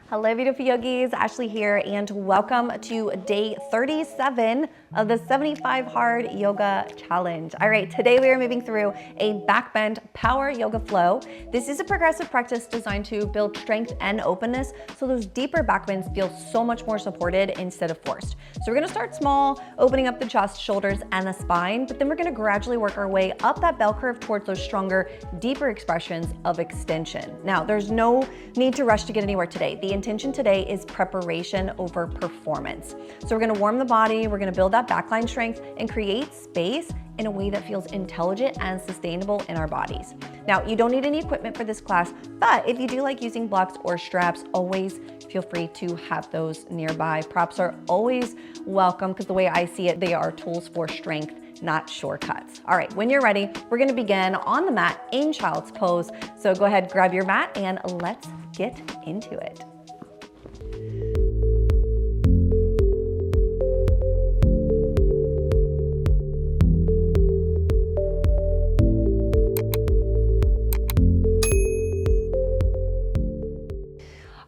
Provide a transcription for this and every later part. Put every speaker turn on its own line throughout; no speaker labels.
Hello, beautiful yogis. Ashley here, and welcome to day 37 of the 75 Hard Yoga Challenge. All right, today we are moving through a Backbend Power Yoga Flow. This is a progressive practice designed to build strength and openness so those deeper backbends feel so much more supported instead of forced. So we're gonna start small, opening up the chest, shoulders, and the spine, but then we're gonna gradually work our way up that bell curve towards those stronger, deeper expressions of extension. Now, there's no need to rush to get anywhere today. The intention today is preparation over performance. So we're gonna warm the body, we're gonna build that backline strength and create space in a way that feels intelligent and sustainable in our bodies. Now, you don't need any equipment for this class, but if you do like using blocks or straps, always feel free to have those nearby. Props are always welcome because the way I see it, they are tools for strength, not shortcuts. All right, when you're ready, we're gonna begin on the mat in child's pose. So go ahead, grab your mat and let's get into it.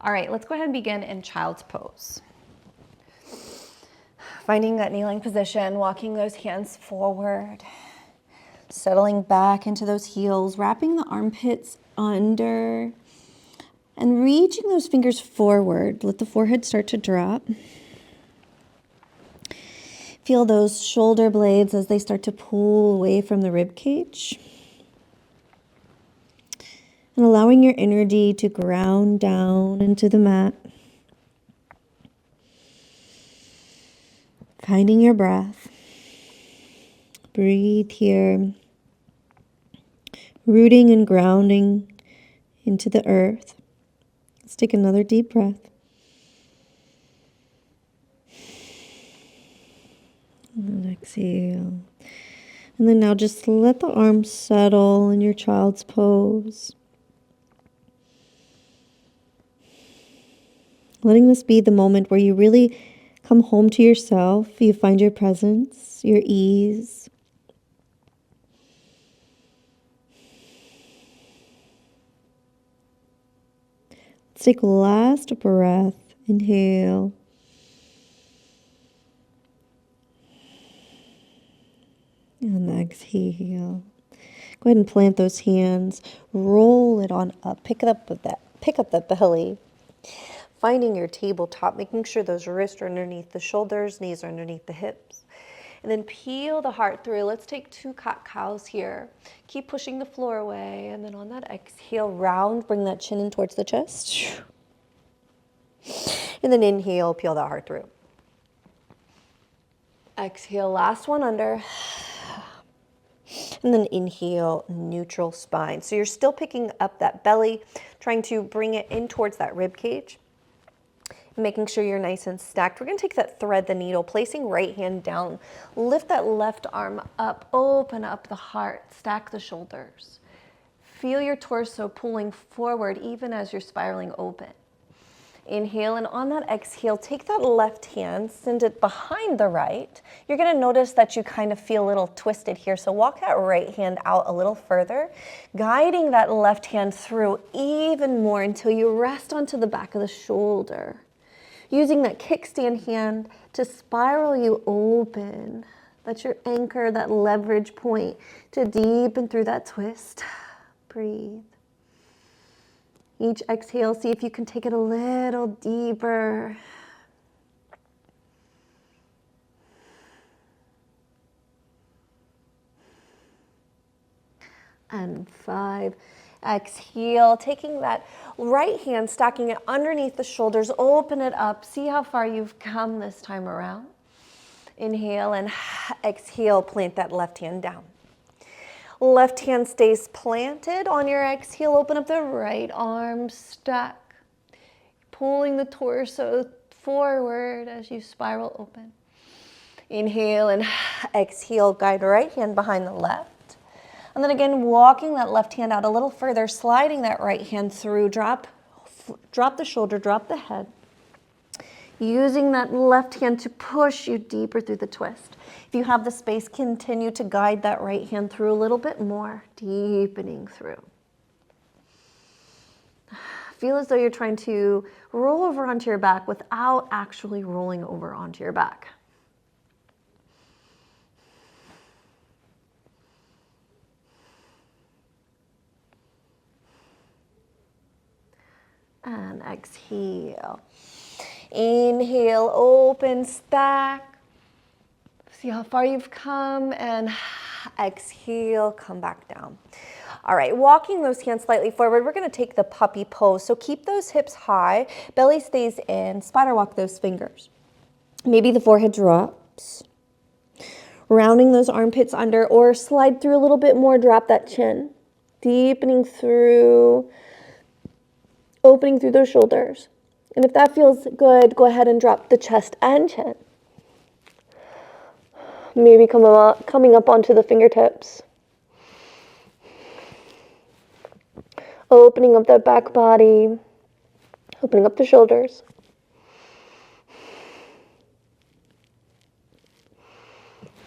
All right, let's go ahead and begin in child's pose. Finding that kneeling position, walking those hands forward, settling back into those heels, wrapping the armpits under, and reaching those fingers forward. Let the forehead start to drop. Feel those shoulder blades as they start to pull away from the rib cage. And allowing your energy to ground down into the mat. Finding your breath. Breathe here. Rooting and grounding into the earth. Let's take another deep breath. And exhale. And then now just let the arms settle in your child's pose. Letting this be the moment where you really come home to yourself. You find your presence, your ease. Let's take last breath. Inhale. And exhale. Go ahead and plant those hands. Roll it on up. Pick up that belly. Finding your tabletop, making sure those wrists are underneath the shoulders, knees are underneath the hips. And then peel the heart through. Let's take 2 cat-cows here. Keep pushing the floor away. And then on that exhale, round, bring that chin in towards the chest. And then inhale, peel that heart through. Exhale, last one under. And then inhale, neutral spine. So you're still picking up that belly, trying to bring it in towards that rib cage. Making sure you're nice and stacked. We're going to take that thread the needle, placing right hand down. Lift that left arm up, open up the heart, stack the shoulders. Feel your torso pulling forward even as you're spiraling open. Inhale, and on that exhale, take that left hand, send it behind the right. You're going to notice that you kind of feel a little twisted here, so walk that right hand out a little further, guiding that left hand through even more until you rest onto the back of the shoulder. Using that kickstand hand to spiral you open. That's your anchor, that leverage point to deepen through that twist. Breathe. Each exhale, see if you can take it a little deeper. And 5. Exhale, taking that right hand, stacking it underneath the shoulders, open it up. See how far you've come this time around. Inhale and exhale, plant that left hand down. Left hand stays planted on your exhale. Open up the right arm, stack. Pulling the torso forward as you spiral open. Inhale and exhale, guide right hand behind the left. And then again, walking that left hand out a little further, sliding that right hand through, drop the shoulder, drop the head. Using that left hand to push you deeper through the twist. If you have the space, continue to guide that right hand through a little bit more, deepening through. Feel as though you're trying to roll over onto your back without actually rolling over onto your back. And exhale. Inhale, open, stack. See how far you've come, and exhale, come back down. All right, walking those hands slightly forward, we're gonna take the puppy pose. So keep those hips high, belly stays in, spider walk those fingers. Maybe the forehead drops. Rounding those armpits under, or slide through a little bit more, drop that chin. Deepening through, opening through those shoulders. And if that feels good, go ahead and drop the chest and chin. Maybe coming up onto the fingertips. Opening up that back body. Opening up the shoulders.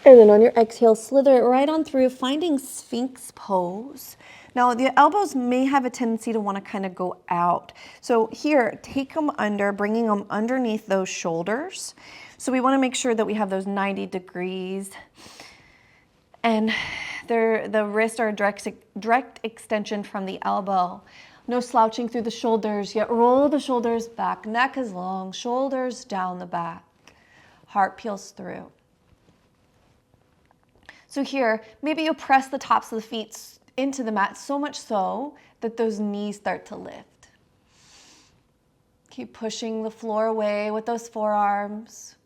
And then on your exhale, slither it right on through, finding Sphinx pose. Now, the elbows may have a tendency to want to kind of go out. So here, take them under, bringing them underneath those shoulders. So we want to make sure that we have those 90 degrees. And the wrists are a direct extension from the elbow. No slouching through the shoulders, yet roll the shoulders back. Neck is long, shoulders down the back. Heart peels through. So here, maybe you'll press the tops of the feet into the mat, so much so that those knees start to lift. Keep pushing the floor away with those forearms.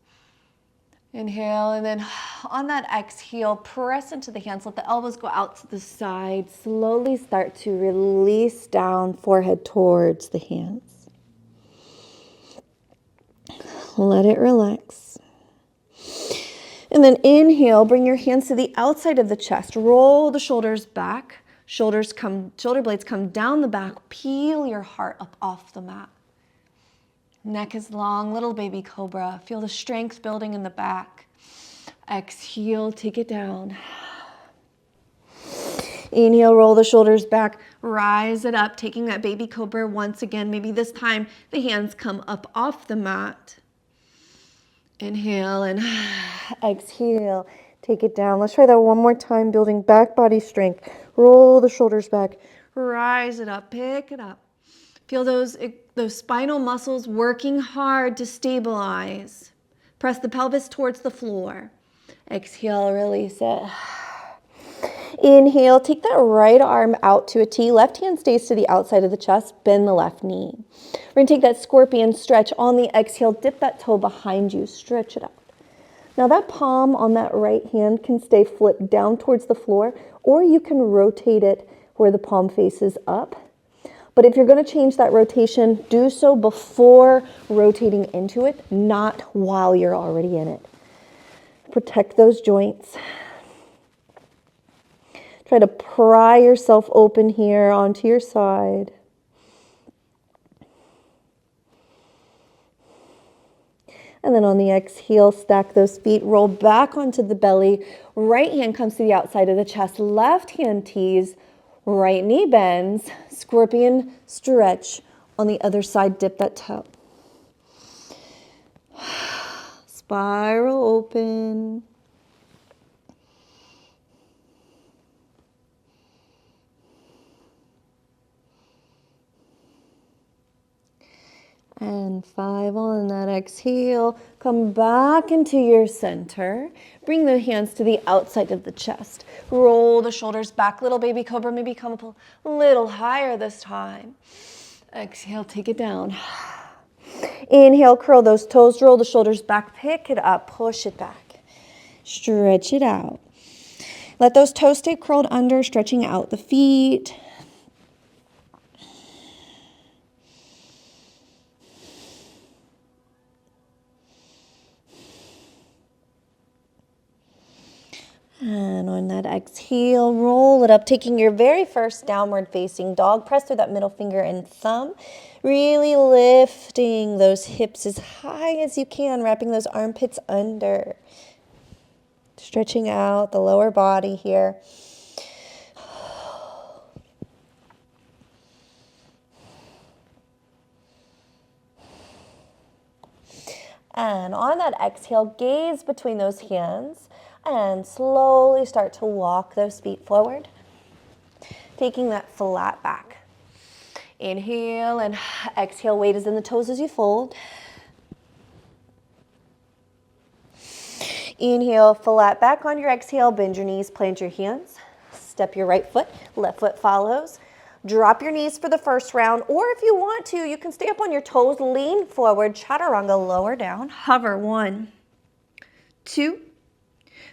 Inhale, and then on that exhale, press into the hands, let the elbows go out to the side. Slowly start to release down, forehead towards the hands. Let it relax. And then inhale, bring your hands to the outside of the chest. Roll the shoulders back. Shoulder blades come down the back. Peel your heart up off the mat. Neck is long, little baby cobra. Feel the strength building in the back. Exhale, take it down. Inhale, roll the shoulders back. Rise it up, taking that baby cobra once again. Maybe this time the hands come up off the mat. Inhale and exhale. Take it down. Let's try that one more time, building back body strength. Roll the shoulders back. Rise it up. Pick it up. Feel those spinal muscles working hard to stabilize. Press the pelvis towards the floor. Exhale, release it. Inhale, take that right arm out to a T. Left hand stays to the outside of the chest. Bend the left knee. We're going to take that scorpion stretch on the exhale. Dip that toe behind you. Stretch it out. Now that palm on that right hand can stay flipped down towards the floor, or you can rotate it where the palm faces up. But if you're going to change that rotation, do so before rotating into it, not while you're already in it. Protect those joints. Try to pry yourself open here onto your side. And then on the exhale, stack those feet, roll back onto the belly. Right hand comes to the outside of the chest. Left hand tees, right knee bends. Scorpion stretch. On the other side, dip that toe. Spiral open. And 5 on that exhale. Come back into your center. Bring the hands to the outside of the chest. Roll the shoulders back. Little baby cobra, maybe come up a little higher this time. Exhale, take it down. Inhale, curl those toes. Roll the shoulders back. Pick it up. Push it back. Stretch it out. Let those toes stay curled under, stretching out the feet. And on that exhale, roll it up, taking your very first downward facing dog. Press through that middle finger and thumb. Really lifting those hips as high as you can, wrapping those armpits under. Stretching out the lower body here. And on that exhale, gaze between those hands and slowly start to walk those feet forward, taking that flat back. Inhale and exhale, weight is in the toes as you fold. Inhale, flat back on your exhale, bend your knees, plant your hands. Step your right foot, left foot follows. Drop your knees for the first round, or if you want to, you can stay up on your toes, lean forward, chaturanga, lower down, hover, 1, 2,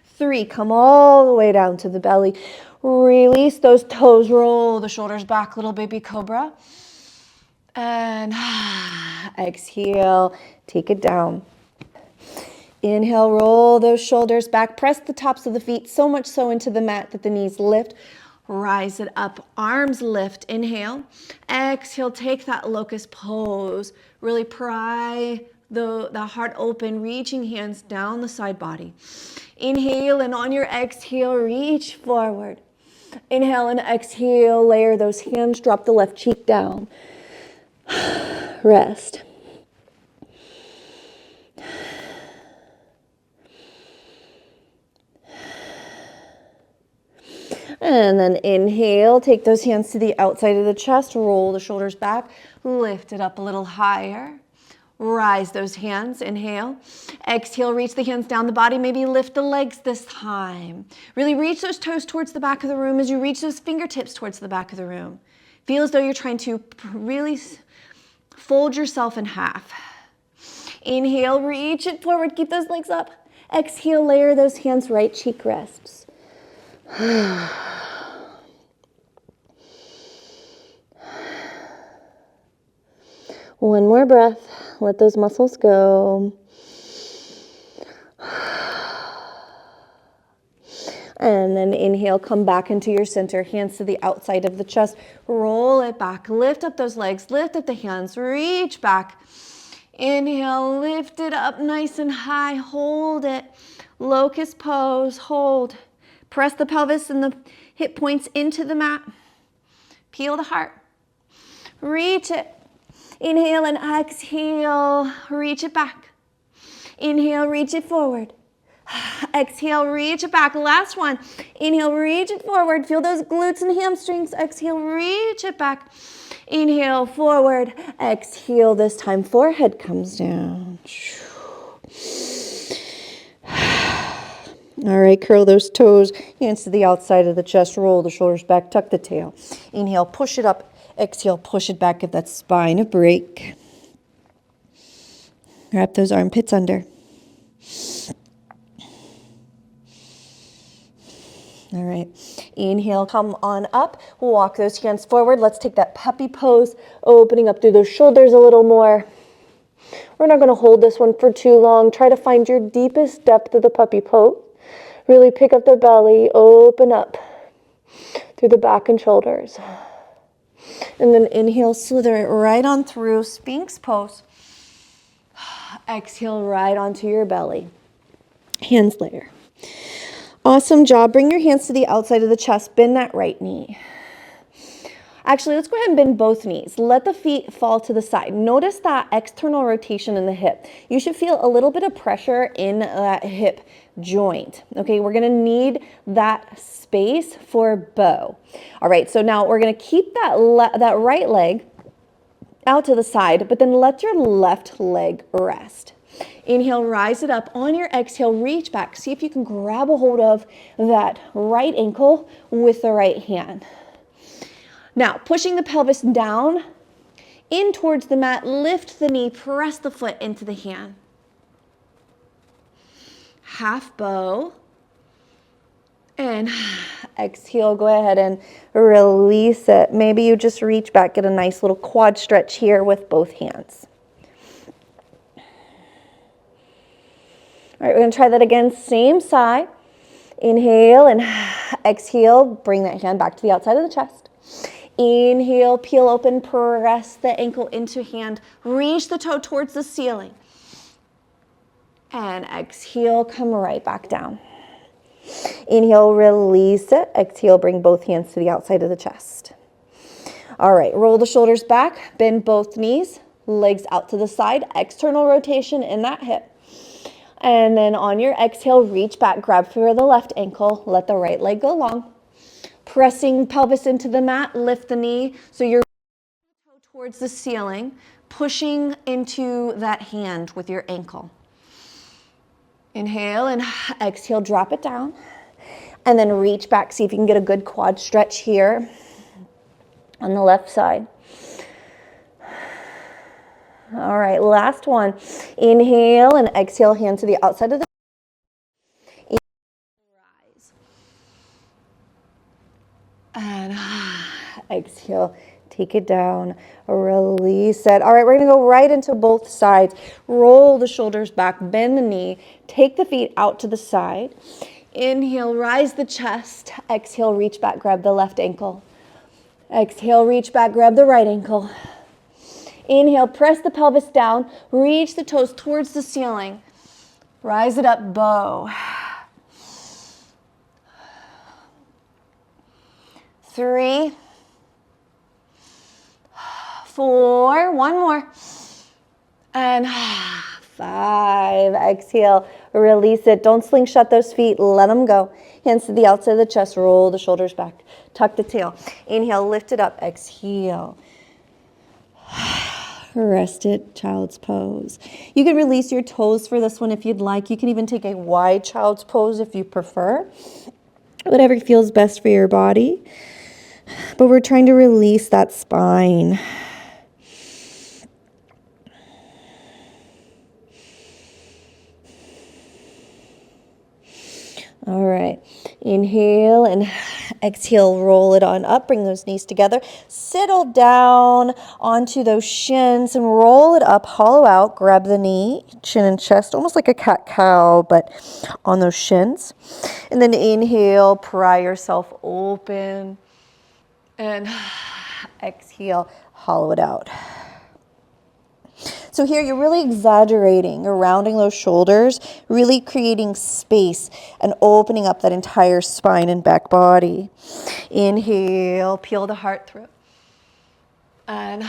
3. Come all the way down to the belly. Release those toes, roll the shoulders back, little baby cobra. And exhale, take it down. Inhale, roll those shoulders back, press the tops of the feet so much so into the mat that the knees lift. Rise it up, arms lift, inhale. Exhale, take that locust pose. Really pry the heart open, reaching hands down the side body. Inhale, and on your exhale, reach forward. Inhale and exhale, layer those hands, drop the left cheek down. Rest. And then inhale, take those hands to the outside of the chest, roll the shoulders back, lift it up a little higher. Rise those hands, inhale. Exhale, reach the hands down the body, maybe lift the legs this time. Really reach those toes towards the back of the room as you reach those fingertips towards the back of the room. Feel as though you're trying to really fold yourself in half. Inhale, reach it forward, keep those legs up. Exhale, layer those hands, right cheek rests. One more breath. Let those muscles go. And then inhale, come back into your center, hands to the outside of the chest. Roll it back, lift up those legs, lift up the hands, reach back. Inhale, lift it up nice and high, hold it. Locust pose, hold. Press the pelvis and the hip points into the mat. Peel the heart. Reach it. Inhale and exhale, reach it back. Inhale, reach it forward. Exhale, reach it back. Last one. Inhale, reach it forward. Feel those glutes and hamstrings. Exhale, reach it back. Inhale, forward. Exhale, this time forehead comes down. All right, curl those toes, hands to the outside of the chest, roll the shoulders back, tuck the tail. Inhale, push it up. Exhale, push it back, give that spine a break. Wrap those armpits under. All right, inhale, come on up, walk those hands forward. Let's take that puppy pose, opening up through those shoulders a little more. We're not gonna hold this one for too long. Try to find your deepest depth of the puppy pose. Really pick up the belly, open up through the back and shoulders. And then inhale, slither it right on through, Sphinx pose. Exhale, right onto your belly. Hands layer. Awesome job. Bring your hands to the outside of the chest. Bend that right knee. Actually, let's go ahead and bend both knees. Let the feet fall to the side. Notice that external rotation in the hip. You should feel a little bit of pressure in that hip joint. Okay, we're gonna need that space for bow. All right, so now we're gonna keep that right leg out to the side, but then let your left leg rest. Inhale, rise it up. On your exhale, reach back. See if you can grab a hold of that right ankle with the right hand. Now, pushing the pelvis down, in towards the mat, lift the knee, press the foot into the hand. Half bow. And exhale, go ahead and release it. Maybe you just reach back, get a nice little quad stretch here with both hands. All right, we're gonna try that again, same side. Inhale and exhale, bring that hand back to the outside of the chest. Inhale, peel open, press the ankle into hand, reach the toe towards the ceiling. And exhale, come right back down. Inhale, release it. Exhale, bring both hands to the outside of the chest. All right, roll the shoulders back, bend both knees, legs out to the side, external rotation in that hip. And then on your exhale, reach back, grab for the left ankle, let the right leg go long. Pressing pelvis into the mat, lift the knee so you're towards the ceiling, pushing into that hand with your ankle. Inhale and exhale, drop it down. And then reach back, see if you can get a good quad stretch here on the left side. All right, last one. Inhale and exhale, hand to the outside of the rise. And exhale, take it down, release it. All right, we're gonna go right into both sides. Roll the shoulders back, bend the knee, take the feet out to the side. Inhale, rise the chest. Exhale, reach back, grab the left ankle. Exhale, reach back, grab the right ankle. Inhale, press the pelvis down, reach the toes towards the ceiling. Rise it up, bow. 3, 4, one more. And 5, exhale, release it. Don't slingshot those feet, let them go. Hands to the outside of the chest, roll the shoulders back, tuck the tail. Inhale, lift it up, exhale. Rest it, child's pose. You can release your toes for this one if you'd like. You can even take a wide child's pose if you prefer. Whatever feels best for your body. But we're trying to release that spine. All right, inhale and exhale, roll it on up, bring those knees together, settle down onto those shins and roll it up, hollow out, grab the knee, chin and chest, almost like a cat-cow, but on those shins. And then inhale, pry yourself open, and exhale, hollow it out. So here you're really exaggerating, you're rounding those shoulders, really creating space and opening up that entire spine and back body. Inhale, peel the heart through. And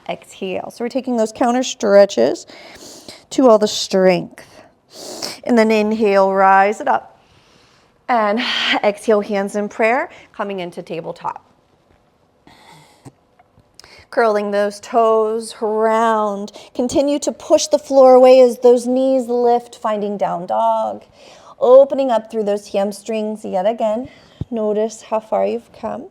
exhale. So we're taking those counter stretches to all the strength. And then inhale, rise it up. And exhale, hands in prayer, coming into tabletop. Curling those toes around. Continue to push the floor away as those knees lift, finding down dog. Opening up through those hamstrings yet again. Notice how far you've come.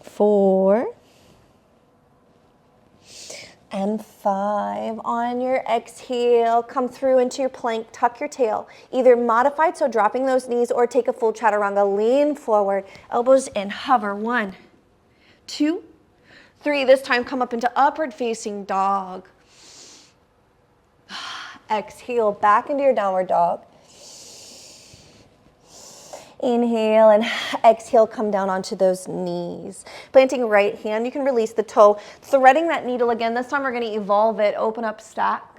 4. And 5. On your exhale, come through into your plank, tuck your tail. Either modified, so dropping those knees, or take a full chaturanga, lean forward, elbows in, hover. 1, 2, 3. This time come up into upward facing dog. Exhale, back into your downward dog. Inhale and exhale, come down onto those knees. Planting right hand, you can release the toe. Threading that needle again. This time we're going to evolve it. Open up, stack.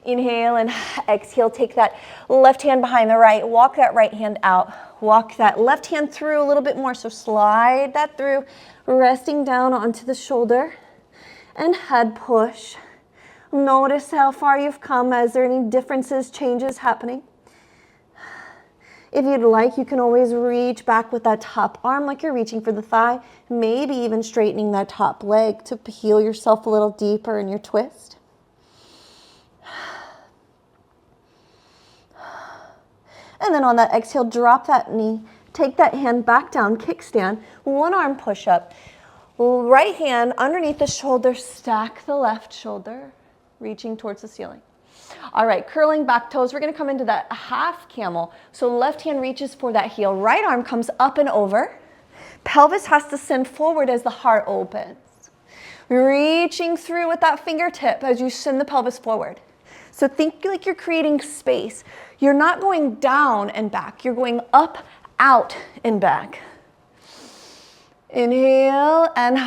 Inhale and exhale, take that left hand behind the right. Walk that right hand out. Walk that left hand through a little bit more. So slide that through, resting down onto the shoulder and head push. Notice how far you've come. Is there any differences, changes happening? If you'd like, you can always reach back with that top arm like you're reaching for the thigh, maybe even straightening that top leg to heal yourself a little deeper in your twist. And then on that exhale, drop that knee, take that hand back down, kickstand, one arm push up, right hand underneath the shoulder, stack the left shoulder, reaching towards the ceiling. All right, curling back toes. We're going to come into that half camel. So left hand reaches for that heel. Right arm comes up and over. Pelvis has to send forward as the heart opens. Reaching through with that fingertip as you send the pelvis forward. So think like you're creating space. You're not going down and back. You're going up, out, and back. Inhale and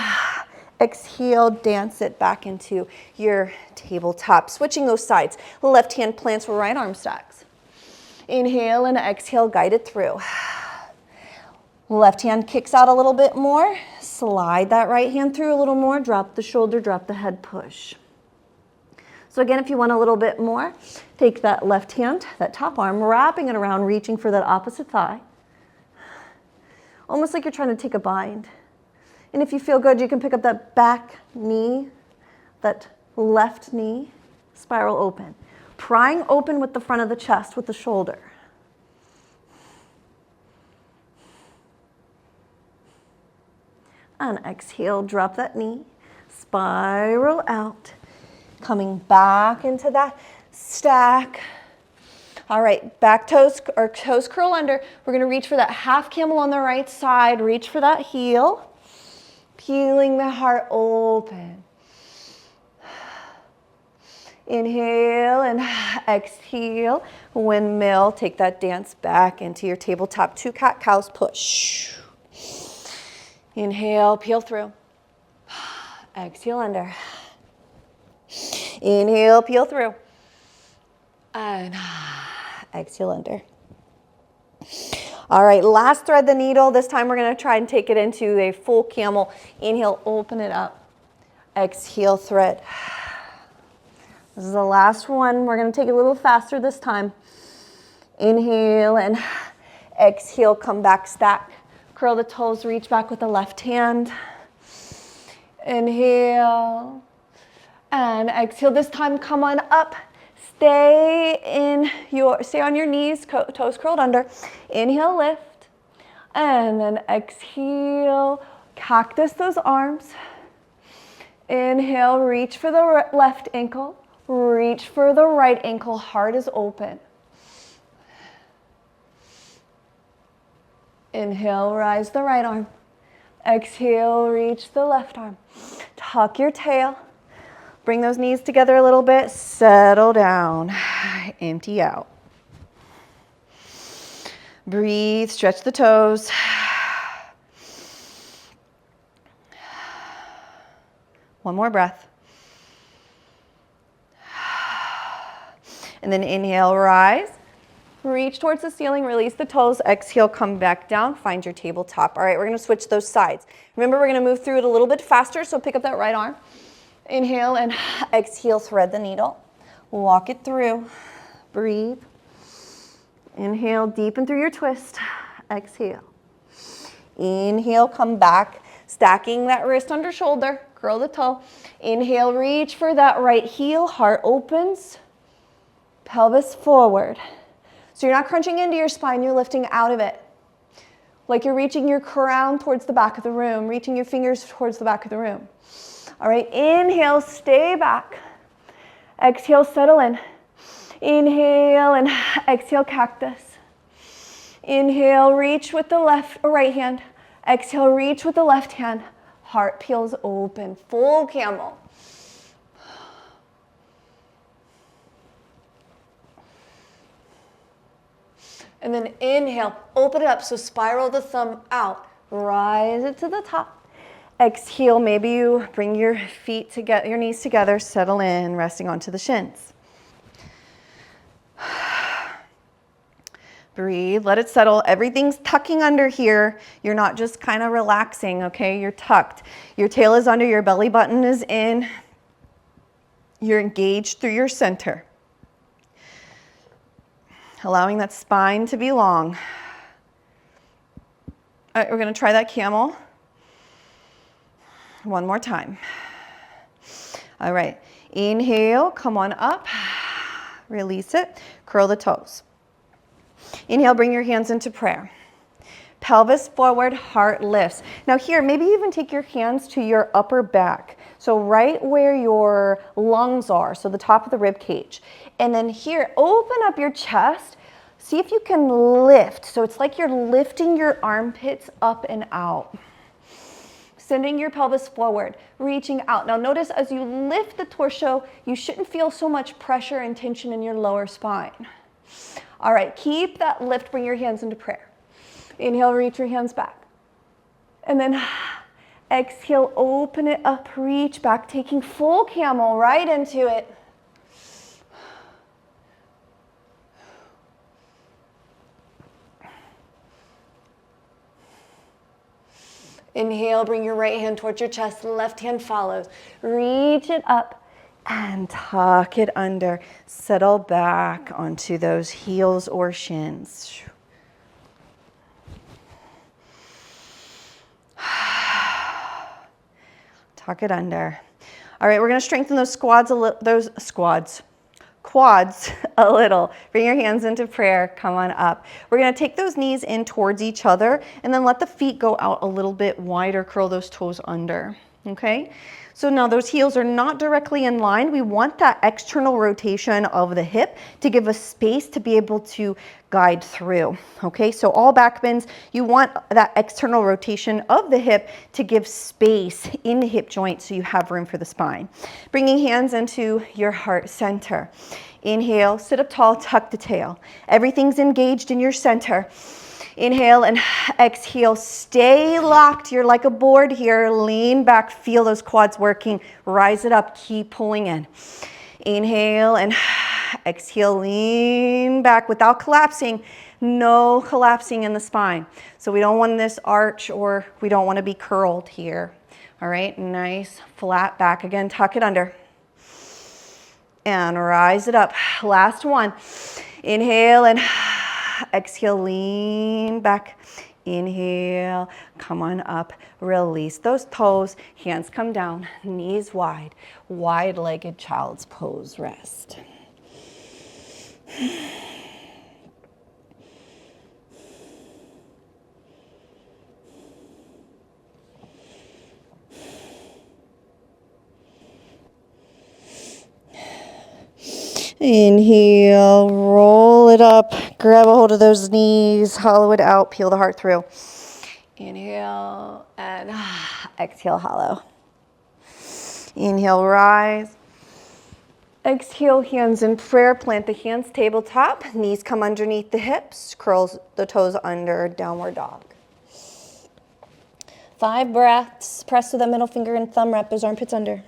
exhale, dance it back into your tabletop. Switching those sides. Left hand plants, right arm stacks. Inhale and exhale, guide it through. Left hand kicks out a little bit more. Slide that right hand through a little more. Drop the shoulder, drop the head, push. So again, if you want a little bit more, take that left hand, that top arm, wrapping it around, reaching for that opposite thigh. Almost like you're trying to take a bind. And if you feel good, you can pick up that back knee, that left knee, spiral open. Prying open with the front of the chest, with the shoulder. And exhale, drop that knee, spiral out, coming back into that stack. All right, back toes or toes curl under. We're gonna reach for that half camel on the right side, reach for that heel, peeling the heart open. Inhale and exhale, windmill, take that dance back into your tabletop, 2 cat-cows, push. Inhale, peel through. Exhale under. Inhale, peel through. And exhale under. All right, last thread the needle. This time we're gonna try and take it into a full camel. Inhale, open it up. Exhale, thread. This is the last one. We're gonna take it a little faster this time. Inhale and exhale, come back, stack. Curl the toes, reach back with the left hand. Inhale and exhale. This time, come on up. Stay on your knees, toes curled under. Inhale, lift. And then exhale, cactus those arms. Inhale, reach for the left ankle. Reach for the right ankle, heart is open. Inhale, rise the right arm. Exhale, reach the left arm. Tuck your tail. Bring those knees together a little bit. Settle down. Empty out. Breathe, stretch the toes. One more breath. And then inhale, rise. Reach towards the ceiling, release the toes. Exhale, come back down, find your tabletop. All right, we're gonna switch those sides. Remember, we're gonna move through it a little bit faster, so pick up that right arm. Inhale and exhale, thread the needle. Walk it through. Breathe. Inhale, deepen through your twist. Exhale. Inhale, come back, stacking that wrist under shoulder. Curl the toe. Inhale, reach for that right heel. Heart opens. Pelvis forward. So you're not crunching into your spine, you're lifting out of it. Like you're reaching your crown towards the back of the room, reaching your fingers towards the back of the room. All right, inhale, stay back. Exhale, settle in. Inhale and exhale, cactus. Inhale, reach with the left or right hand. Exhale, reach with the left hand. Heart peels open, full camel. And then inhale, open it up, so spiral the thumb out. Rise it to the top. Exhale, maybe you bring your feet together, your knees together, settle in, resting onto the shins. Breathe, let it settle. Everything's tucking under here. You're not just kind of relaxing, okay? You're tucked. Your tail is under, your belly button is in. You're engaged through your center. Allowing that spine to be long. All right, we're gonna try that camel. One more time. All right, inhale, come on up. Release it, curl the toes. Inhale, bring your hands into prayer. Pelvis forward, heart lifts. Now here, maybe even take your hands to your upper back. So right where your lungs are, so the top of the rib cage. And then here, open up your chest. See if you can lift. So it's like you're lifting your armpits up and out. Sending your pelvis forward, reaching out. Now notice as you lift the torso, you shouldn't feel so much pressure and tension in your lower spine. All right, keep that lift, bring your hands into prayer. Inhale, reach your hands back. And then exhale, open it up, reach back, taking full camel right into it. Inhale, bring your right hand towards your chest, left hand follows. Reach it up and tuck it under. Settle back onto those heels or shins. Tuck it under. All right, we're gonna strengthen those quads a little. Bring your hands into prayer, come on up. We're gonna take those knees in towards each other and then let the feet go out a little bit wider, curl those toes under, okay? So now those heels are not directly in line. We want that external rotation of the hip to give us space to be able to guide through, okay? So all back bends, you want that external rotation of the hip to give space in the hip joint so you have room for the spine. Bringing hands into your heart center. Inhale, sit up tall, tuck the tail. Everything's engaged in your center. Inhale and exhale, stay locked. You're like a board here. Lean back, feel those quads working. Rise it up, keep pulling in. Inhale and exhale, lean back without collapsing. No collapsing in the spine. So we don't want this arch or we don't want to be curled here. All right, nice flat back again, tuck it under. And rise it up. Last one. Inhale and exhale, lean back. Inhale, come on up. Release those toes. Hands come down, knees wide. Wide-legged child's pose, rest. Inhale, roll it up, grab a hold of those knees, hollow it out, peel the heart through. Inhale and exhale, hollow. Inhale, rise. Exhale, hands in prayer, plant the hands tabletop, knees come underneath the hips, curl the toes under, downward dog. 5 breaths, press with that middle finger and thumb, wrap those armpits under.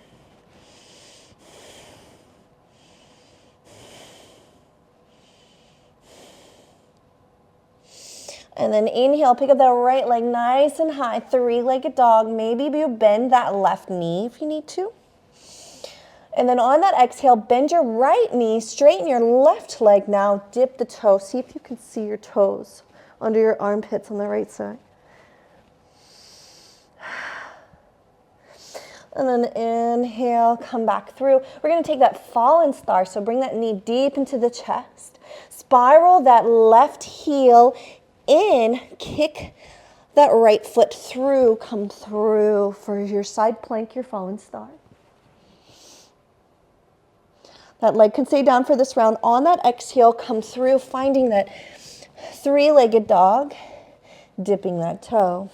And then inhale, pick up that right leg nice and high, 3-legged dog. Maybe you bend that left knee if you need to. And then on that exhale, bend your right knee, straighten your left leg now, dip the toe. See if you can see your toes under your armpits on the right side. And then inhale, come back through. We're gonna take that fallen star, so bring that knee deep into the chest. Spiral that left heel in, kick that right foot through, come through for your side plank, your fallen star. That leg can stay down for this round. On that exhale, come through, finding that 3-legged dog, dipping that toe.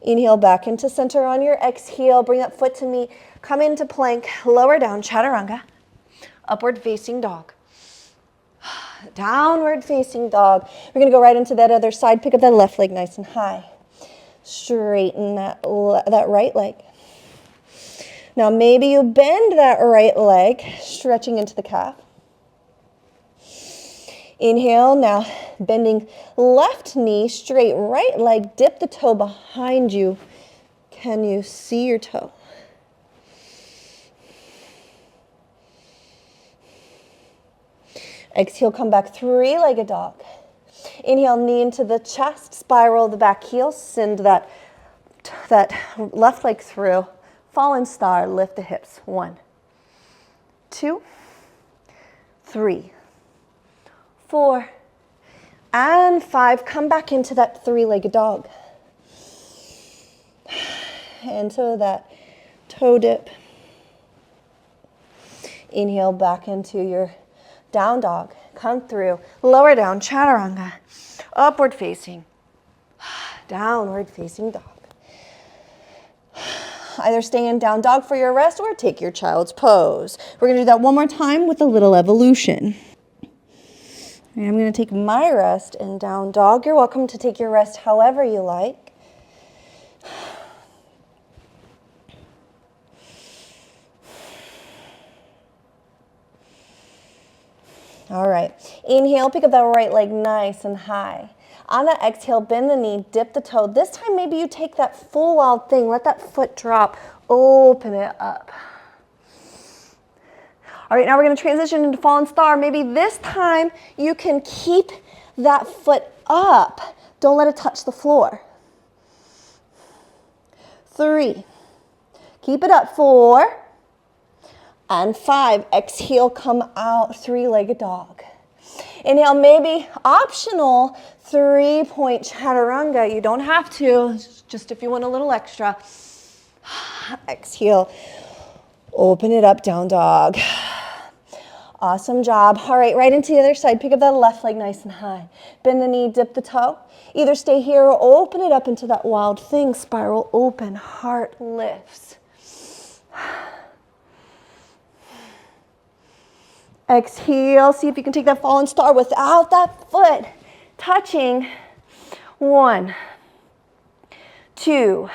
Inhale back into center on your exhale, bring that foot to meet, come into plank, lower down, chaturanga, upward facing dog. Downward facing dog. We're gonna go right into that other side. Pick up that left leg nice and high. Straighten that right leg. Now maybe you bend that right leg, stretching into the calf. Inhale, now bending left knee straight, right leg, dip the toe behind you. Can you see your toe? Exhale, come back, 3-legged dog. Inhale, knee into the chest, spiral the back heel, send that left leg through. Fallen star, lift the hips. 1, 2, 3, 4, and 5. Come back into that 3-legged dog. Into that toe dip. Inhale back into your down dog, come through, lower down, chaturanga, upward facing, downward facing dog. Either stay in down dog for your rest or take your child's pose. We're gonna do that one more time with a little evolution. And I'm gonna take my rest in down dog. You're welcome to take your rest however you like. All right, inhale, pick up that right leg nice and high.
On that exhale, bend the knee, dip the toe. This time, maybe you take that full wild thing. Let that foot drop. Open it up. All right, now we're going to transition into fallen star. Maybe this time you can keep that foot up. Don't let it touch the floor. 3. Keep it up. 4. And 5. Exhale, come out, 3-legged dog. Inhale, maybe optional 3-point chaturanga. You don't have to, just if you want a little extra. Exhale, open it up, down dog. Awesome job. All right, right into the other side. Pick up that left leg nice and high. Bend the knee, dip the toe. Either stay here or open it up into that wild thing. Spiral open, heart lifts. Exhale, see if you can take that fallen star without that foot touching. 1, 2,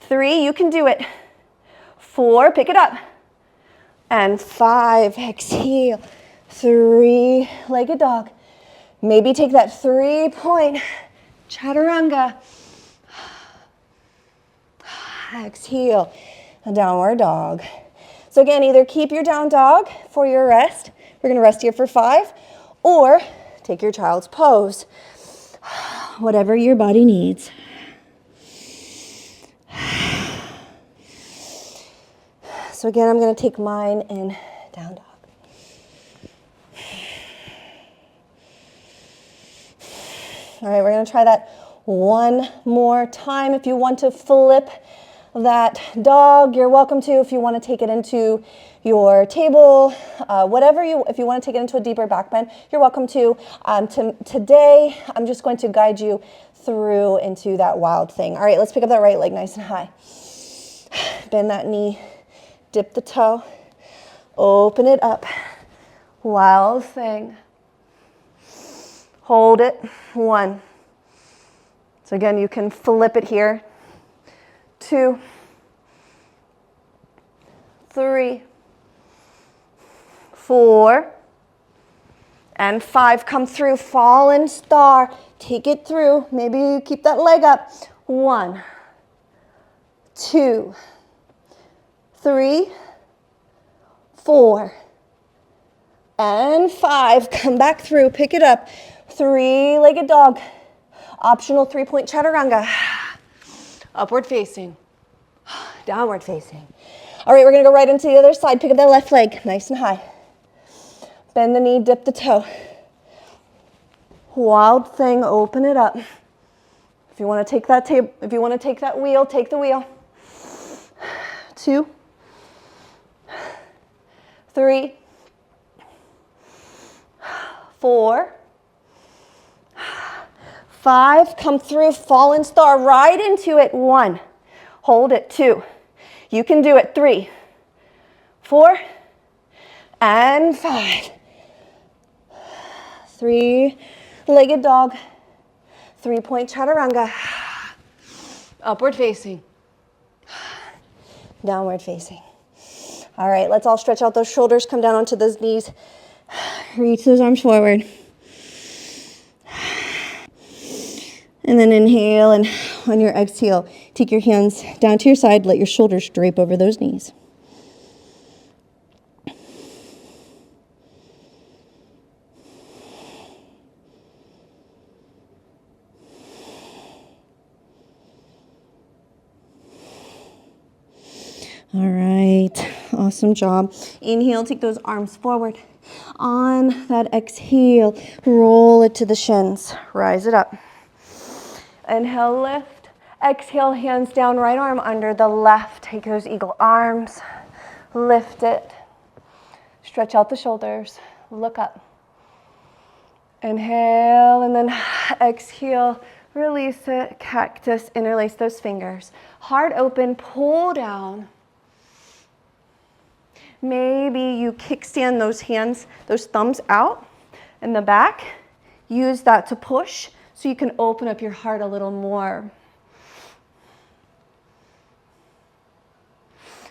3, you can do it. 4, pick it up. And 5, exhale, 3-legged dog. Maybe take that 3-point chaturanga. Exhale, a downward dog. So again, either keep your down dog for your rest. We're going to rest here for 5, or take your child's pose. Whatever your body needs. So again, I'm going to take mine in down dog. All right, we're going to try that one more time. If you want to flip that dog, you're welcome to. If you want to take it into your table, if you want to take it into a deeper back bend, you're welcome to. Today, I'm just going to guide you through into that wild thing. All right, let's pick up that right leg nice and high. Bend that knee, dip the toe, open it up. Wild thing. Hold it. 1. So again, you can flip it here. 2, 3, 4, and 5. Come through, fallen star. Take it through. Maybe you keep that leg up. 1, 2, 3, 4, and 5. Come back through, pick it up. 3-legged dog. Optional 3-point chaturanga. Upward facing, downward facing. All right, we're gonna go right into the other side. Pick up that left leg, nice and high. Bend the knee, dip the toe. Wild thing, open it up. If you want to take that wheel, take the wheel. 2, 3, 4, 5, come through, fallen star, right into it. 1, hold it. 2, you can do it. 3, 4, and 5. 3-legged dog, 3-point chaturanga. Upward facing, downward facing. All right, let's all stretch out those shoulders, come down onto those knees. Reach those arms forward. And then inhale, and on your exhale, take your hands down to your side, let your shoulders drape over those knees. All right, awesome job. Inhale, take those arms forward. On that exhale, roll it to the shins, rise it up. Inhale, lift. Exhale, hands down, right arm under the left. Take those eagle arms, lift it. Stretch out the shoulders, look up. Inhale, and then exhale, release it. Cactus, interlace those fingers. Heart open, pull down. Maybe you kickstand those hands, those thumbs out in the back. Use that to push so you can open up your heart a little more.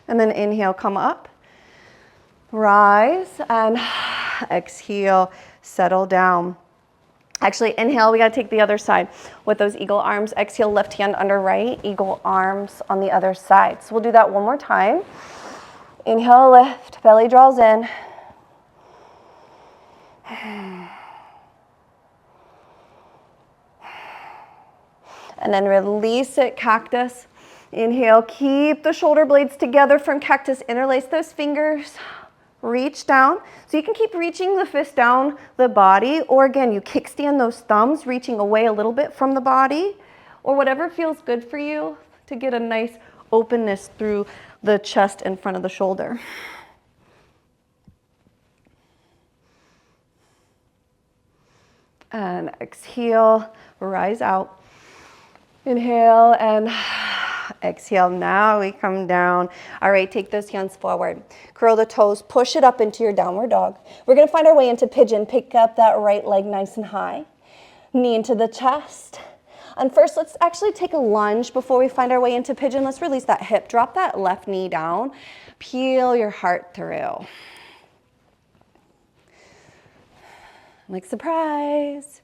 And then inhale, come up, rise, and exhale, settle down.
Actually, inhale, we gotta take the other side with those eagle arms. Exhale, left hand under right, eagle arms on the other side. So we'll do that one more time. Inhale, lift, belly draws in. And then release it, cactus. Inhale, keep the shoulder blades together from cactus. Interlace those fingers. Reach down. So you can keep reaching the fist down the body, or again, you kickstand those thumbs, reaching away a little bit from the body, or whatever feels good for you to get a nice openness through the chest in front of the shoulder. And exhale, rise out. Inhale and exhale. Now we come down. All right, take those hands forward. Curl the toes, push it up into your downward dog. We're gonna find our way into pigeon. Pick up that right leg nice and high. Knee into the chest. And first, let's actually take a lunge before we find our way into pigeon. Let's release that hip. Drop that left knee down. Peel your heart through. Like surprise.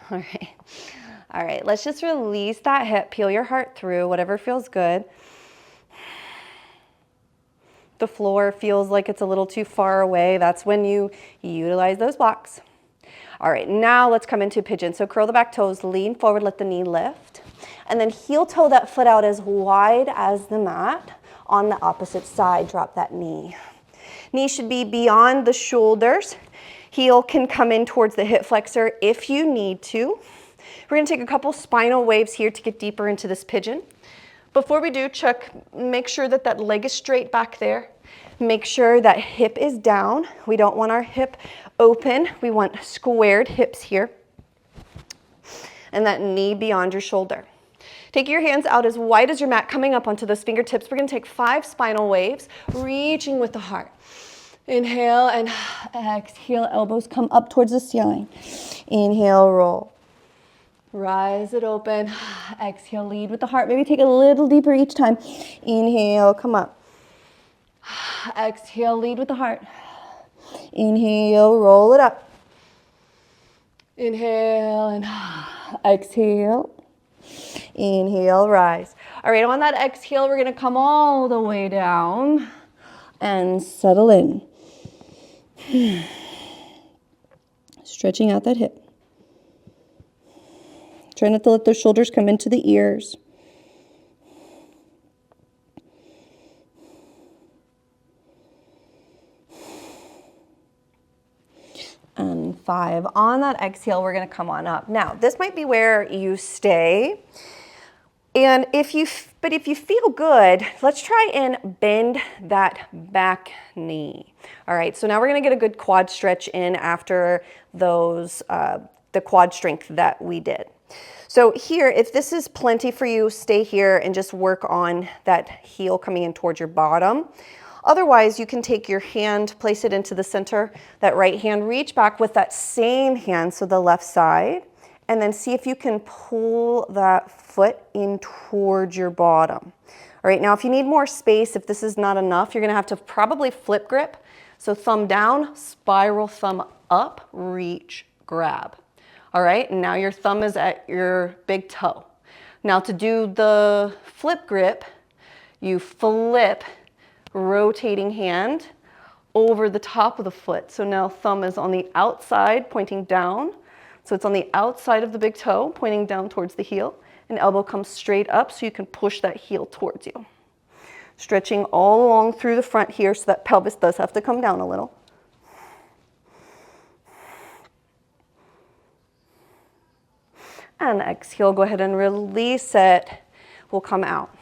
All right. All right, let's just release that hip, peel your heart through, whatever feels good. The floor feels like it's a little too far away. That's when you utilize those blocks. All right, now let's come into pigeon. So curl the back toes, lean forward, let the knee lift, and then heel toe that foot out as wide as the mat. On the opposite side, drop that knee. Knee should be beyond the shoulders. Heel can come in towards the hip flexor if you need to. We're gonna take a couple spinal waves here to get deeper into this pigeon. Before we do, make sure that that leg is straight back there. Make sure that hip is down. We don't want our hip open. We want squared hips here. And that knee beyond your shoulder. Take your hands out as wide as your mat, coming up onto those fingertips. We're gonna take 5 spinal waves, reaching with the heart. Inhale and exhale, elbows come up towards the ceiling. Inhale, roll. Rise it open. Exhale, lead with the heart. Maybe take a little deeper each time. Inhale, come up. Exhale, lead with the heart. Inhale, roll it up. Inhale and exhale. Inhale, rise. All right, on that exhale, we're gonna come all the way down and settle in. Stretching out that hip. Try not to let those shoulders come into the ears. And 5. On that exhale, we're gonna come on up. Now, this might be where you stay. And if you feel good, let's try and bend that back knee. All right, so now we're gonna get a good quad stretch in after those, the quad strength that we did. So here, if this is plenty for you, stay here and just work on that heel coming in towards your bottom. Otherwise, you can take your hand, place it into the center, that right hand, reach back with that same hand, so the left side, and then see if you can pull that foot in towards your bottom. All right, now if you need more space, if this is not enough, you're gonna have to probably flip grip. So thumb down, spiral thumb up, reach, grab. All right, and now your thumb is at your big toe. Now to do the flip grip, you flip, rotating hand over the top of the foot. So now thumb is on the outside, pointing down. So it's on the outside of the big toe, pointing down towards the heel, and elbow comes straight up so you can push that heel towards you. Stretching all along through the front here so that pelvis does have to come down a little. And exhale, go ahead and release it. We'll come out.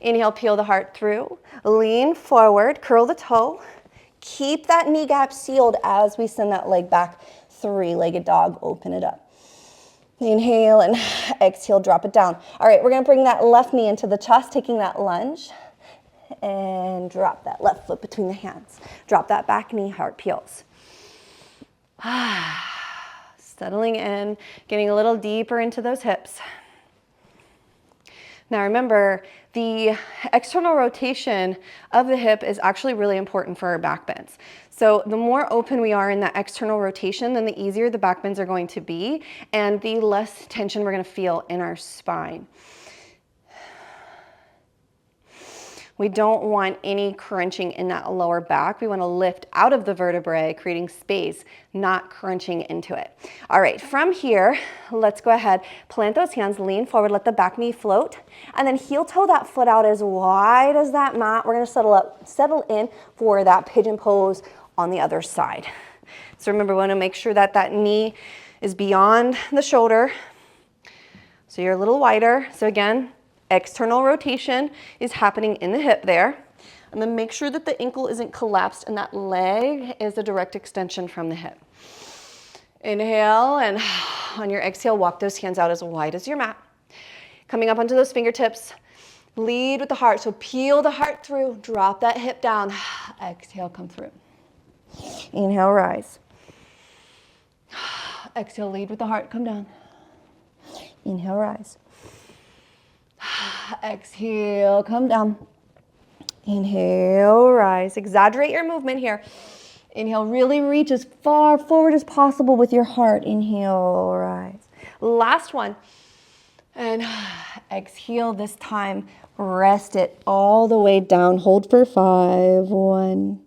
Inhale, peel the heart through. Lean forward, curl the toe. Keep that knee gap sealed as we send that leg back. 3-legged dog, open it up. Inhale and exhale, drop it down. All right, we're gonna bring that left knee into the chest, taking that lunge. And drop that left foot between the hands. Drop that back knee, heart peels. Settling in, getting a little deeper into those hips. Now remember, the external rotation of the hip is actually really important for our back bends. So the more open we are in that external rotation, then the easier the back bends are going to be and the less tension we're going to feel in our spine. We don't want any crunching in that lower back. We want to lift out of the vertebrae, creating space, not crunching into it. All right, from here, let's go ahead, plant those hands, lean forward, let the back knee float, and then heel toe that foot out as wide as that mat. We're going to settle in for that pigeon pose on the other side. So remember, we want to make sure that that knee is beyond the shoulder. So you're a little wider. So again, external rotation is happening in the hip there. And then make sure that the ankle isn't collapsed and that leg is a direct extension from the hip. Inhale, and on your exhale, walk those hands out as wide as your mat. Coming up onto those fingertips, lead with the heart. So peel the heart through, drop that hip down. Exhale, come through. Inhale, rise. Exhale, lead with the heart, come down. Inhale, rise. Exhale, come down. Inhale, rise. Exaggerate your movement here. Inhale, really reach as far forward as possible with your heart. Inhale, rise. Last one. And exhale this time. Rest it all the way down. Hold for 5. 1,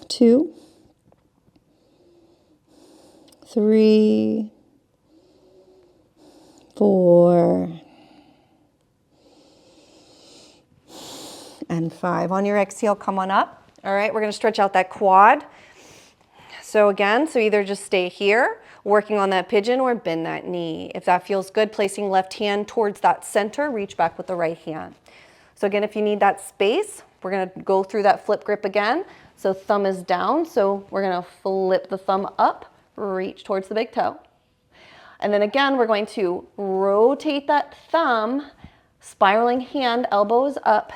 2, 3, 4, and 5. On your exhale, come on up. All right, we're going to stretch out that quad. So again, so either just stay here, working on that pigeon, or bend that knee. If that feels good, placing left hand towards that center, reach back with the right hand. So again, if you need that space, we're going to go through that flip grip again. So thumb is down, so we're going to flip the thumb up, reach towards the big toe. And then again, we're going to rotate that thumb, spiraling hand, elbows up,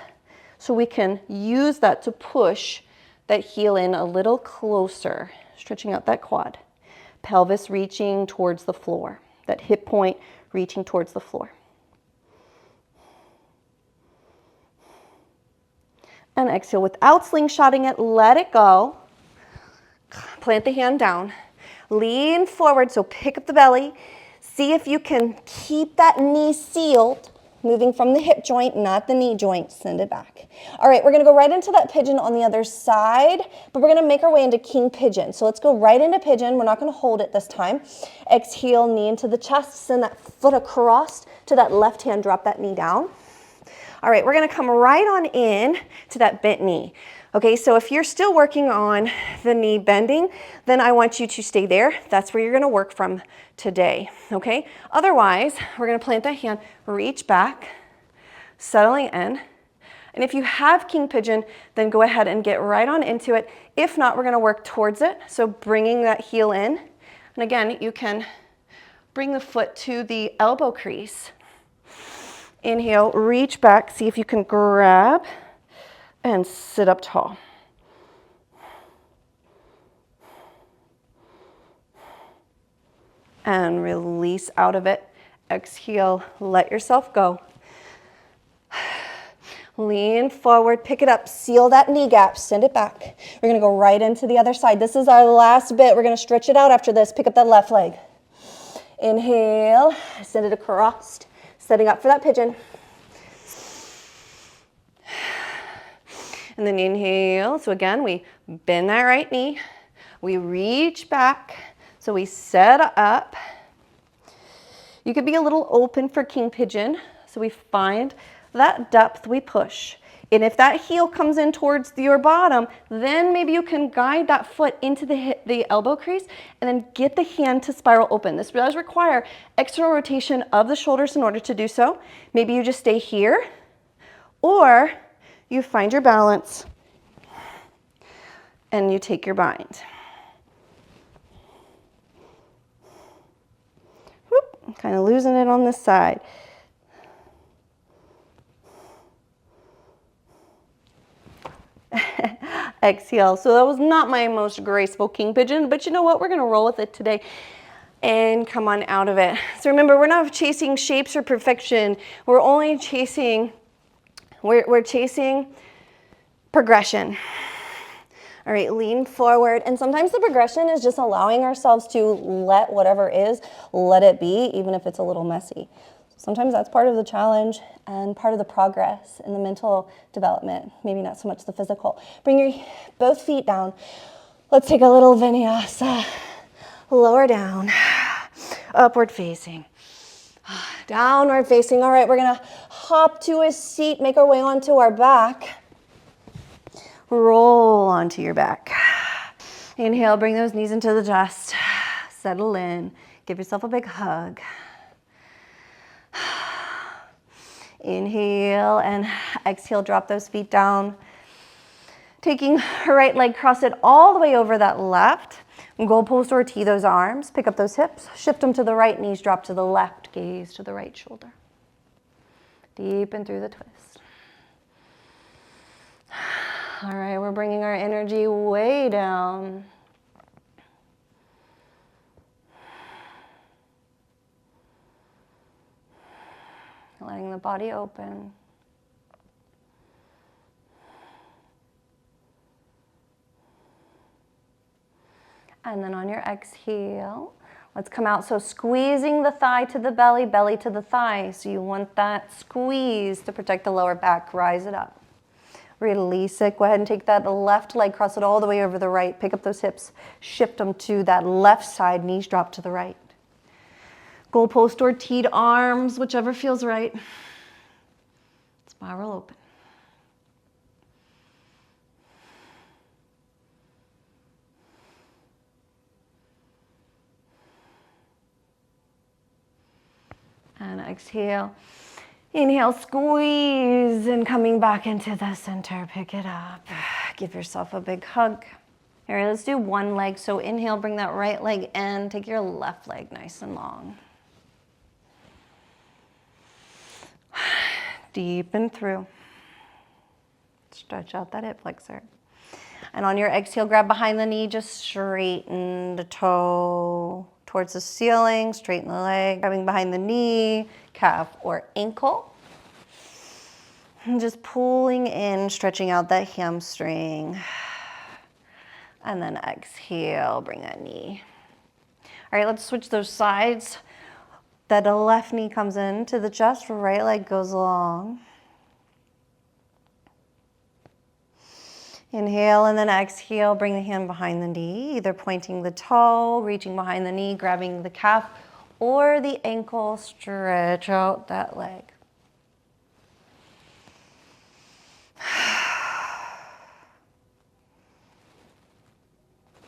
so we can use that to push that heel in a little closer, stretching out that quad. Pelvis reaching towards the floor, that hip point reaching towards the floor. And exhale without slingshotting it, let it go. Plant the hand down. Lean forward, so pick up the belly. See if you can keep that knee sealed, moving from the hip joint, not the knee joint. Send it back. All right, we're going to go right into that pigeon on the other side, but we're going to make our way into king pigeon. So let's go right into pigeon. We're not going to hold it this time. Exhale, knee into the chest. Send that foot across to that left hand. Drop that knee down. All right, we're going to come right on in to that bent knee. Okay, so if you're still working on the knee bending, then I want you to stay there. That's where you're going to work from today, okay? Otherwise, we're going to plant that hand, reach back, settling in. And if you have king pigeon, then go ahead and get right on into it. If not, we're going to work towards it, so bringing that heel in. And again, you can bring the foot to the elbow crease. Inhale, reach back, see if you can grab and sit up tall. And release out of it. Exhale, let yourself go. Lean forward, pick it up, seal that knee gap, send it back. We're gonna go right into the other side. This is our last bit. We're gonna stretch it out after this. Pick up that left leg. Inhale, send it across, setting up for that pigeon. And then inhale, so again, we bend that right knee. We reach back, so we set up. You could be a little open for king pigeon, so we find that depth, we push. And if that heel comes in towards your bottom, then maybe you can guide that foot into the elbow crease and then get the hand to spiral open. This does require external rotation of the shoulders in order to do so. Maybe you just stay here, or you find your balance and you take your bind. Whoop, kind of losing it on this side. Exhale. So that was not my most graceful king pigeon, but you know what? We're going to roll with it today.
and come on out of it. So remember, we're not chasing shapes or perfection. We're only chasing, we're chasing progression. All right, lean forward. And sometimes the progression is just allowing ourselves to let whatever is, let it be, even if it's a little messy. Sometimes that's part of the challenge and part of the progress in the mental development, maybe not so much the physical. Bring your both feet down. Let's take a little vinyasa. Lower down, upward facing, downward facing. All right, we're gonna hop to a seat, make our way onto our back. Roll onto your back. Inhale, bring those knees into the chest. Settle in, give yourself a big hug. Inhale and exhale, drop those feet down. Taking her right leg, cross it all the way over that left. Goal post or tee those arms, pick up those hips, shift them to the right, knees drop to the left, gaze to the right shoulder. Deepen through the twist. All right, we're bringing our energy way down. Letting the body open. And then on your exhale, let's come out. So squeezing the thigh to the belly, belly to the thigh. So you want that squeeze to protect the lower back. Rise it up. Release it. Go ahead and take that left leg, cross it all the way over the right. Pick up those hips, shift them to that left side, knees drop to the right. Goal post or teed arms, whichever feels right. Spiral open. And exhale. Inhale, squeeze, and coming back into the center. Pick it up. Give yourself a big hug. All right, let's do one leg. So inhale, bring that right leg in. Take your left leg nice and long. Deepen through. Stretch out that hip flexor. And on your exhale, grab behind the knee. Just straighten the toe towards the ceiling. Straighten the leg. Grabbing behind the knee, calf or ankle. And just pulling in, stretching out that hamstring. And then exhale, bring that knee. All right, let's switch those sides. That left knee comes into the chest, right leg goes long. Inhale and then exhale, bring the hand behind the knee, either pointing the toe, reaching behind the knee, grabbing the calf or the ankle, stretch out that leg.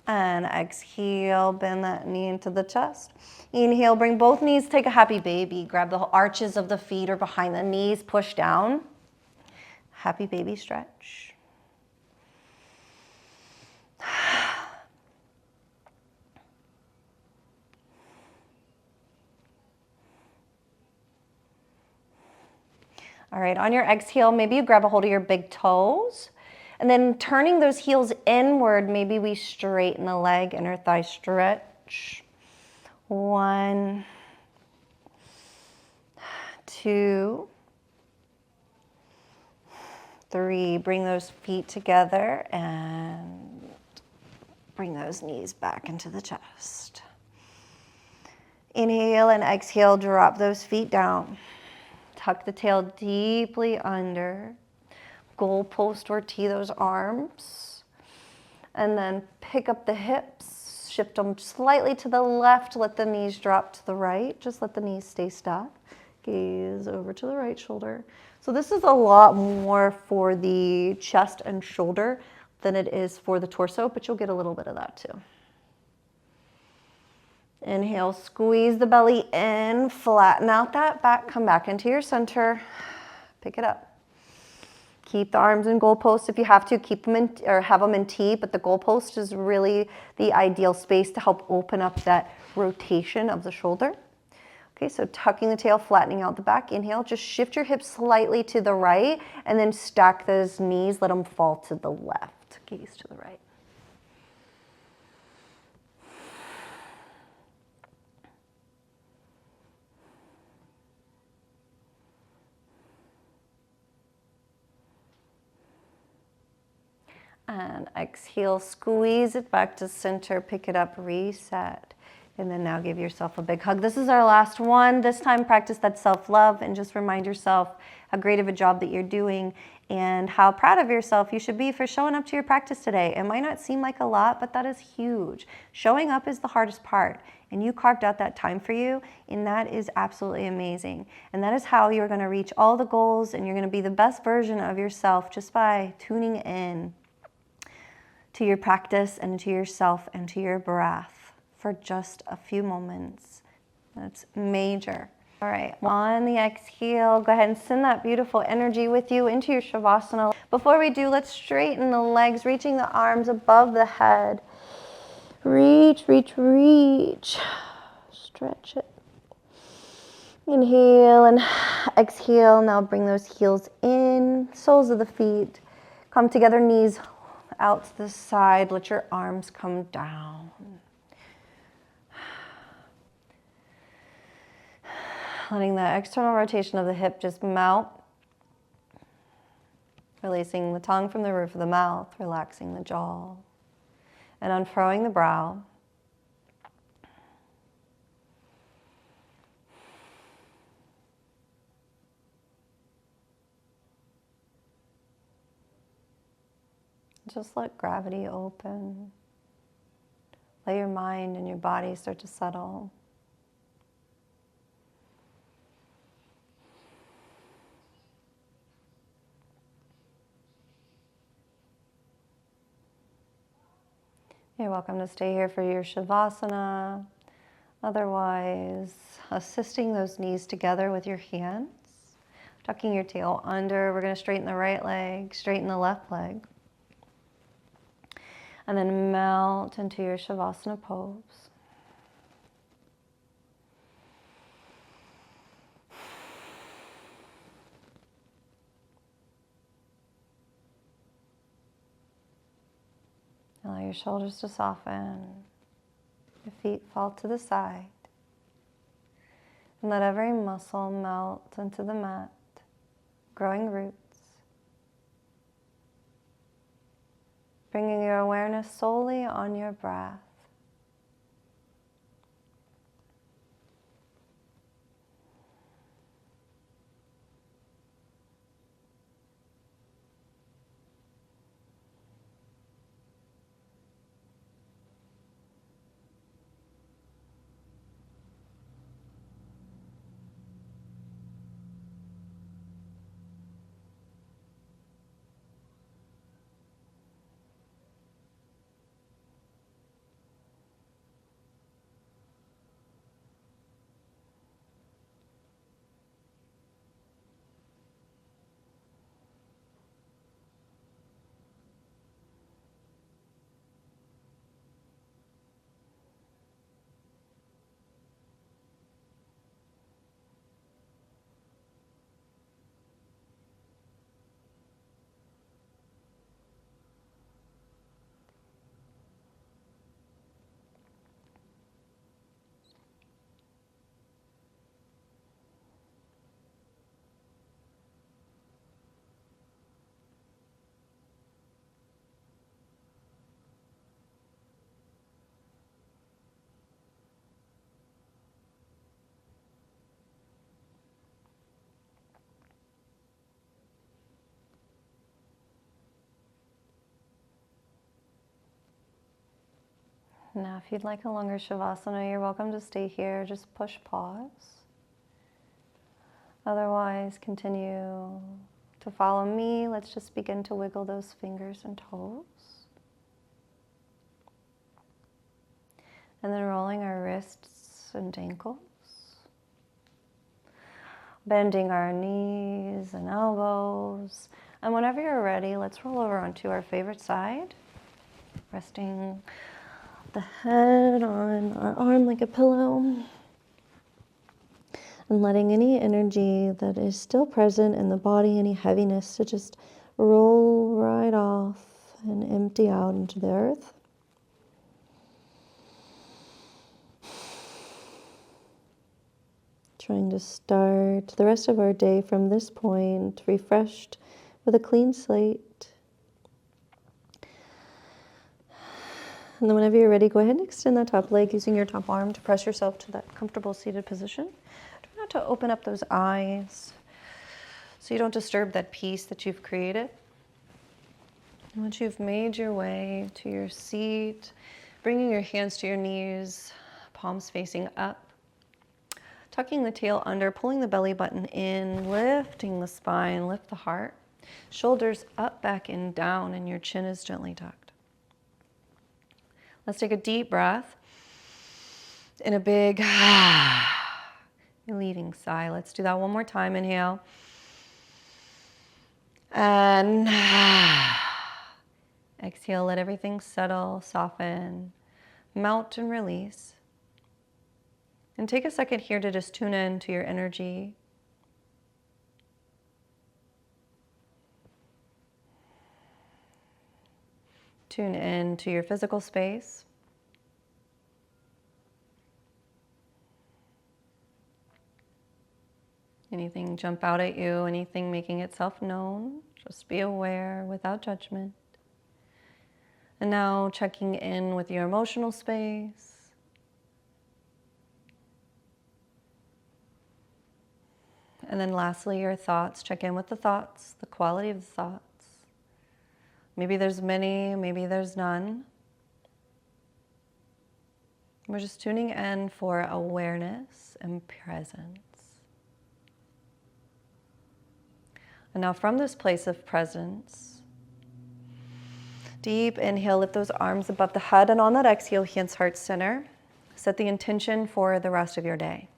And exhale, bend that knee into the chest. Inhale, bring both knees, take a happy baby. Grab the arches of the feet or behind the knees, push down. Happy baby stretch. All right, on your exhale, maybe you grab a hold of your big toes. And then turning those heels inward, maybe we straighten the leg, inner thigh stretch. 1, 2, 3. Bring those feet together and bring those knees back into the chest. Inhale and exhale, drop those feet down. Tuck the tail deeply under. Goal post or tee those arms. And then pick up the hips, shift them slightly to the left, let the knees drop to the right. Just let the knees stay stuck. Gaze over to the right shoulder. So this is a lot more for the chest and shoulder than it is for the torso, but you'll get a little bit of that too. Inhale, squeeze the belly in, flatten out that back, come back into your center, pick it up. Keep the arms in goal posts if you have to, keep them in, or have them in T, but the goal post is really the ideal space to help open up that rotation of the shoulder. Okay, so tucking the tail, flattening out the back. Inhale, just shift your hips slightly to the right and then stack those knees, let them fall to the left. Gaze to the right.
And exhale, squeeze it back to center, pick it up, reset. And then now give yourself a big hug. This is our last one. This time practice that self-love and just remind yourself how great of a job that you're doing and how proud of yourself you should be for showing up to your practice today. It might not seem like a lot, but that is huge. Showing up is the hardest part. And you carved out that time for you, and that is absolutely amazing. And that is how you're gonna reach all the goals, and you're gonna be the best version of yourself just by tuning in to your practice and to yourself and to your breath for just a few moments. That's major. All right, on the exhale, go ahead and send that beautiful energy with you into your Shavasana. Before we do, let's straighten the legs, reaching the arms above the head. Reach, reach, reach. Stretch it. Inhale and exhale. Now bring those heels in, soles of the feet. Come together, knees out to the side. Let your arms come down. Letting the external rotation of the hip just melt. Releasing the tongue from the roof of the mouth, relaxing the jaw. And unfurrowing the brow. Just let gravity open. Let your mind and your body start to settle. You're welcome to stay here for your Shavasana. Otherwise, assisting those knees together with your hands. Tucking your tail under. We're going to straighten the right leg, straighten the left leg. And then melt into your Shavasana pose. Allow your shoulders to soften. Your feet fall to the side. And let every muscle melt into the mat, growing roots. Bringing your awareness solely on your breath. Now, if you'd like a longer Shavasana, you're welcome to stay here. Just push pause. Otherwise, continue to follow me. Let's just begin to wiggle those fingers and toes. And then rolling our wrists and ankles. Bending our knees and elbows. And whenever you're ready, let's roll over onto our favorite side. Resting the head on our arm like a pillow. And letting any energy that is still present in the body, any heaviness, to just roll right off and empty out into the earth. Trying to start the rest of our day from this point refreshed with a clean slate. And then whenever you're ready, go ahead and extend that top leg using your top arm to press yourself to that comfortable seated position. Try not to open up those eyes so you don't disturb that peace that you've created. And once you've made your way to your seat, bringing your hands to your knees, palms facing up, tucking the tail under, pulling the belly button in, lifting the spine, lift the heart, shoulders up, back, and down, and your chin is gently tucked. Let's take a deep breath in a big relieving sigh. Let's do that one more time. Inhale. And exhale, let everything settle, soften, melt, and release. And take a second here to just tune in to your energy. Tune in to your physical space. Anything jump out at you, anything making itself known, just be aware without judgment. And now checking in with your emotional space. And then lastly, your thoughts. Check in with the thoughts, the quality of the thoughts. Maybe there's many, maybe there's none. We're just tuning in for awareness and presence. And now from this place of presence, deep inhale, lift those arms above the head, and on that exhale, hands heart center. Set the intention for the rest of your day.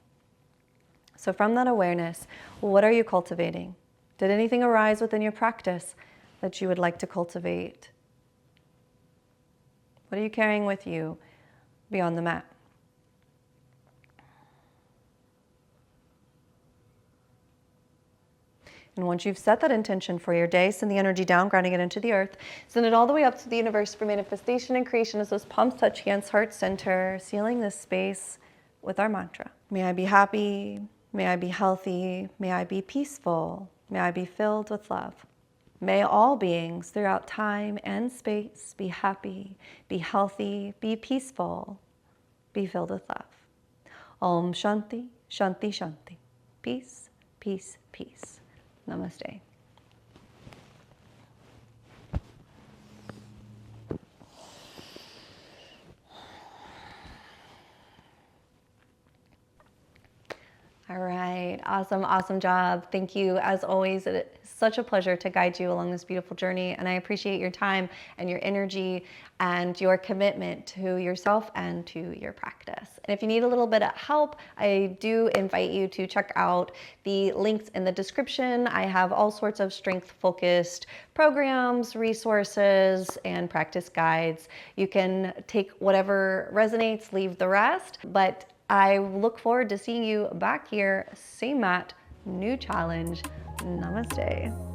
So from that awareness, what are you cultivating? Did anything arise within your practice that you would like to cultivate? What are you carrying with you beyond the mat? And once you've set that intention for your day, send the energy down, grounding it into the earth. Send it all the way up to the universe for manifestation and creation as those palms touch hands, heart center, sealing this space with our mantra. May I be happy. May I be healthy. May I be peaceful. May I be filled with love. May all beings throughout time and space be happy, be healthy, be peaceful, be filled with love. Om Shanti, Shanti, Shanti. Peace, peace, peace. Namaste. All right, awesome job. Thank you. As always, it's such a pleasure to guide you along this beautiful journey, and I appreciate your time and your energy and your commitment to yourself and to your practice. And if you need a little bit of help, I do invite you to check out the links in the description. I have all sorts of strength-focused programs, resources, and practice guides. You can take whatever resonates, leave the rest, but I look forward to seeing you back here, same mat, new challenge. Namaste.